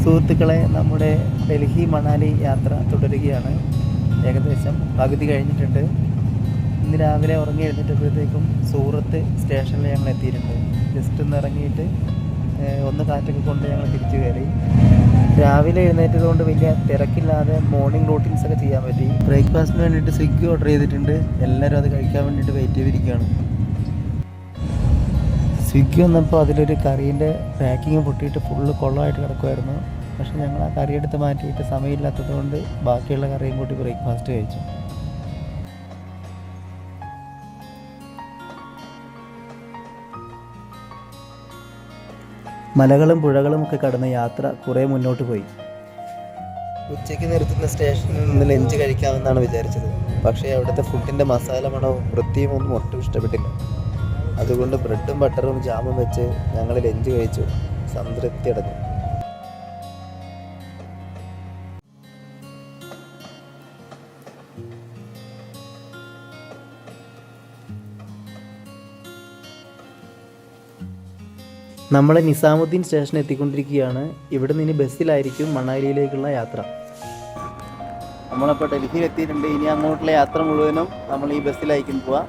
സുഹൃത്തുക്കളെ, നമ്മുടെ ഡൽഹി മണാലി യാത്ര തുടരുകയാണ്. ഏകദേശം പകുതി കഴിഞ്ഞിട്ടുണ്ട്. ഇന്ന് രാവിലെ ഉറങ്ങി എഴുന്നേറ്റപ്പോഴത്തേക്കും സൂറത്ത് സ്റ്റേഷനിൽ ഞങ്ങൾ എത്തിയിട്ടുണ്ട്. ജസ്റ്റ് ഒന്ന് ഇറങ്ങിയിട്ട് ഒന്ന് കാറ്റൊക്കെ കൊണ്ട് ഞങ്ങൾ തിരിച്ചു കയറി. രാവിലെ എഴുന്നേറ്റത് കൊണ്ട് വലിയ തിരക്കില്ലാതെ മോർണിംഗ് റൂട്ടീൻസ് ഒക്കെ ചെയ്യാൻ പറ്റി. ബ്രേക്ക്ഫാസ്റ്റിന് വേണ്ടിയിട്ട് സ്വിഗ്ഗി ഓർഡർ ചെയ്തിട്ടുണ്ട്. എല്ലാവരും അത് കഴിക്കാൻ വേണ്ടിയിട്ട് വെയിറ്റ് ചെയ്തിരിക്കുകയാണ്. സ്വിഗ്ഗി വന്നപ്പോൾ അതിലൊരു കറീൻ്റെ പാക്കിങ് പൊട്ടിയിട്ട് ഫുള്ള് കൊള്ളമായിട്ട് കിടക്കുമായിരുന്നു. പക്ഷെ ഞങ്ങൾ ആ കറി എടുത്ത് മാറ്റിയിട്ട് സമയമില്ലാത്തത് കൊണ്ട് ബാക്കിയുള്ള കറിയും കൂട്ടി ബ്രേക്ക്ഫാസ്റ്റ് കഴിച്ചു. മലകളും പുഴകളും ഒക്കെ കടന്ന യാത്ര കുറേ മുന്നോട്ട് പോയി. ഉച്ചയ്ക്ക് നിർത്തുന്ന സ്റ്റേഷനിൽ നിന്ന് ലഞ്ച് കഴിക്കാമെന്നാണ് വിചാരിച്ചത്. പക്ഷേ അവിടുത്തെ ഫുഡിൻ്റെ മസാല മണവും വൃത്തിയും ഒന്നും ഒട്ടും ഇഷ്ടപ്പെട്ടില്ല. അതുകൊണ്ട് ബ്രെഡും ബട്ടറും ജാമും വെച്ച് ഞങ്ങൾ ലഞ്ച് കഴിച്ചു. സംതൃപ്തി അടഞ്ഞു. നമ്മൾ നിസാമുദ്ദീൻ സ്റ്റേഷനിൽ എത്തിക്കൊണ്ടിരിക്കുകയാണ്. ഇവിടെ നിന്ന് ബസ്സിലായിരിക്കും മണാലിയിലേക്കുള്ള യാത്ര. നമ്മളപ്പോൾ ഡൽഹിയിൽ എത്തിയിട്ടുണ്ട്. ഇനി അങ്ങോട്ടുള്ള യാത്ര മുഴുവനും നമ്മൾ ഈ ബസ്സിലായിരിക്കും പോവുക.